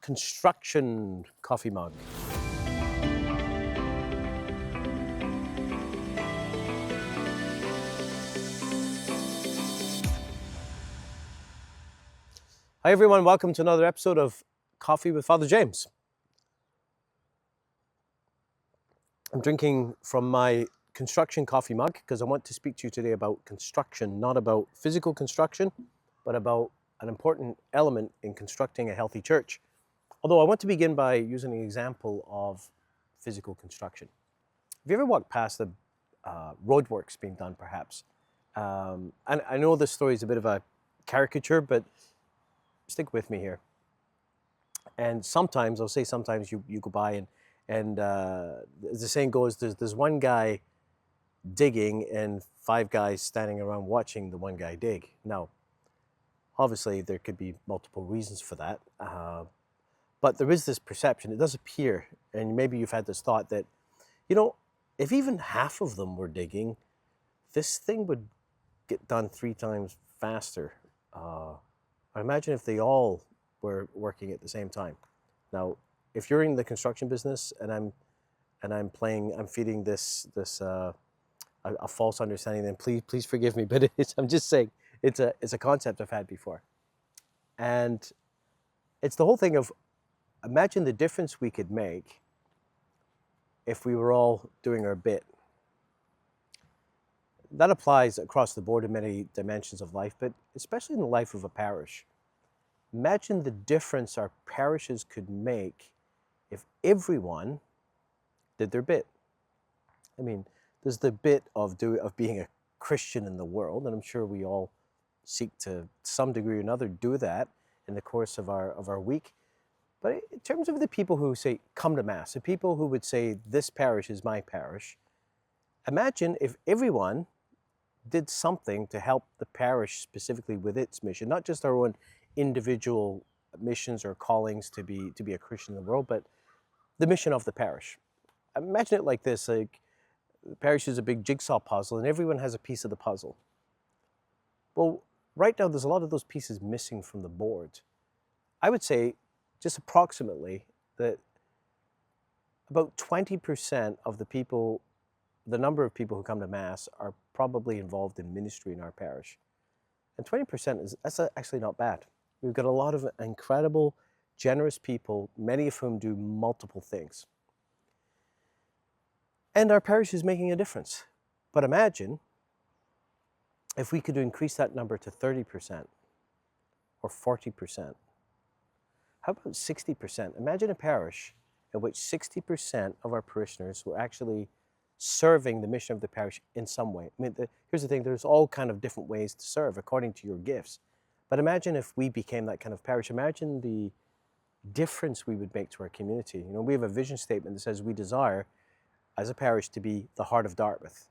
construction coffee mug. Hi everyone, welcome to another episode of Coffee with Father James. I'm drinking from my construction coffee mug because I want to speak to you today about construction, not about physical construction, but about an important element in constructing a healthy church. Although I want to begin by using an example of physical construction. Have you ever walked past the roadworks being done, perhaps? And I know this story is a bit of a caricature, but stick with me here. And sometimes, I'll say sometimes, you go by and as the saying goes, there's one guy digging and five guys standing around watching the one guy dig. Now, obviously, there could be multiple reasons for that. But there is this perception, it does appear, and maybe you've had this thought that, if even half of them were digging, this thing would get done 3 times faster. I imagine if they all were working at the same time. Now, if you're in the construction business and I'm feeding this a false understanding, then please forgive me. But I'm just saying it's a concept I've had before, and it's the whole thing of imagine the difference we could make if we were all doing our bit. That applies across the board in many dimensions of life, but especially in the life of a parish. Imagine the difference our parishes could make if everyone did their bit. I mean, there's the bit of being a Christian in the world, and I'm sure we all seek to some degree or another do that in the course of our week. But in terms of the people who say, come to Mass, the people who would say, this parish is my parish, imagine if everyone did something to help the parish specifically with its mission, not just our own individual missions or callings to be a Christian in the world, but the mission of the parish. Imagine it like this, like the parish is a big jigsaw puzzle and everyone has a piece of the puzzle. Well, right now there's a lot of those pieces missing from the board. I would say, just approximately, that about 20% of the number of people who come to Mass are probably involved in ministry in our parish. And 20% that's actually not bad. We've got a lot of incredible, generous people, many of whom do multiple things. And our parish is making a difference. But imagine if we could increase that number to 30% or 40%. How about 60%? Imagine a parish in which 60% of our parishioners were actually serving the mission of the parish in some way. I mean, here's the thing, there's all kind of different ways to serve according to your gifts. But imagine if we became that kind of parish. Imagine the difference we would make to our community. We have a vision statement that says we desire, as a parish, to be the heart of Dartmouth.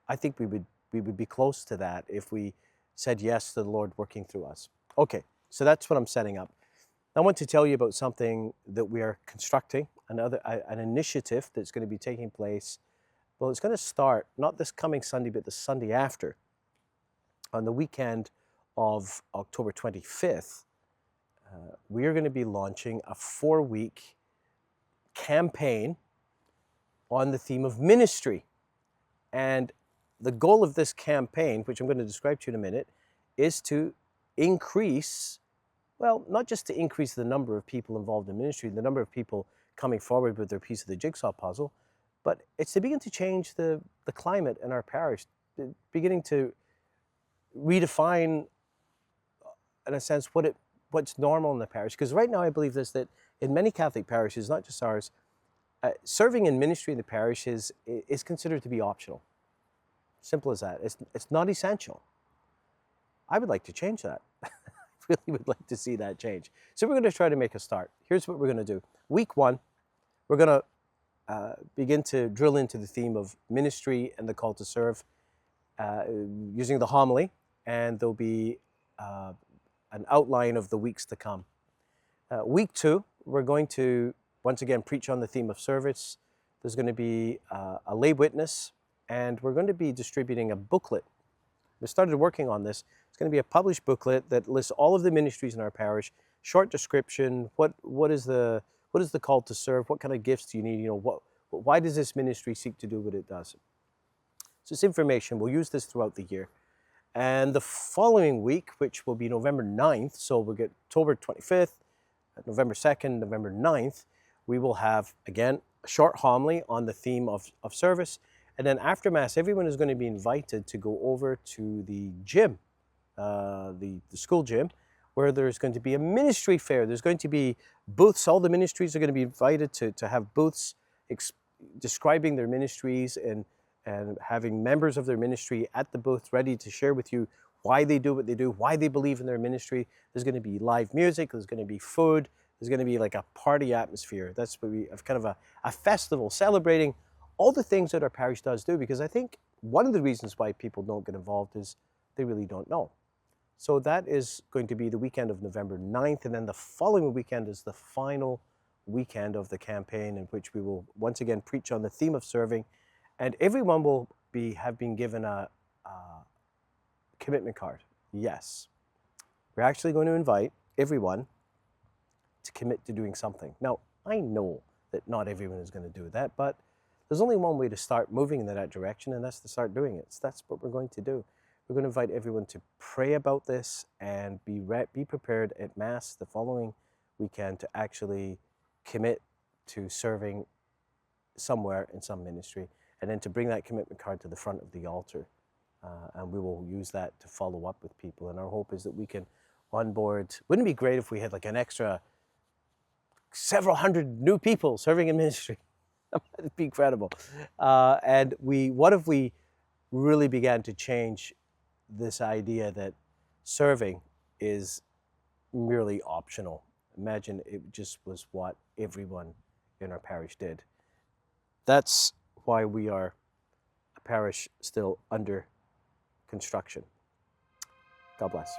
I think we would be close to that if we said yes to the Lord working through us. Okay, so that's what I'm setting up. I want to tell you about something that we are constructing, an initiative that's going to be taking place. Well, it's going to start not this coming Sunday, but the Sunday after, on the weekend of October 25th. We are going to be launching a 4-week campaign on the theme of ministry. And the goal of this campaign, which I'm going to describe to you in a minute, is to increase, well, not just to increase the number of people involved in ministry, the number of people coming forward with their piece of the jigsaw puzzle, but it's to begin to change the climate in our parish, beginning to redefine, in a sense, what's normal in the parish. Because right now I believe this, that in many Catholic parishes, not just ours, serving in ministry in the parish is considered to be optional. Simple as that. It's not essential. I would like to change that. Really would like to see that change. So we're going to try to make a start. Here's what we're going to do. Week 1, we're going to begin to drill into the theme of ministry and the call to serve using the homily, and there'll be an outline of the weeks to come. Week 2, we're going to once again preach on the theme of service. There's going to be a lay witness, and we're going to be distributing a booklet. We started working on this. It's going to be a published booklet that lists all of the ministries in our parish, short description. What is the call to serve? What kind of gifts do you need? Why does this ministry seek to do what it does? So it's information. We'll use this throughout the year. And the following week, which will be November 9th, so we'll get October 25th, November 2nd, November 9th, we will have, again, a short homily on the theme of service. And then after Mass, everyone is going to be invited to go over to the gym, the school gym, where there's going to be a ministry fair. There's going to be booths. All the ministries are going to be invited to have booths describing their ministries and having members of their ministry at the booth ready to share with you why they do what they do, why they believe in their ministry. There's going to be live music. There's going to be food. There's going to be like a party atmosphere. That's what we have, kind of a festival celebrating all the things that our parish does do, because I think one of the reasons why people don't get involved is they really don't know. So that is going to be the weekend of November 9th, and then the following weekend is the final weekend of the campaign, in which we will once again preach on the theme of serving, and everyone will have been given a commitment card. Yes, we're actually going to invite everyone to commit to doing something. Now, I know that not everyone is going to do that, but there's only one way to start moving in that direction, and that's to start doing it. So that's what we're going to do. We're going to invite everyone to pray about this and be prepared at Mass the following weekend to actually commit to serving somewhere in some ministry, and then to bring that commitment card to the front of the altar. And we will use that to follow up with people. And our hope is that we can onboard. Wouldn't it be great if we had like an extra several hundred new people serving in ministry? That'd be incredible. And what if we really began to change this idea that serving is merely optional? Imagine it just was what everyone in our parish did. That's why we are a parish still under construction. God bless.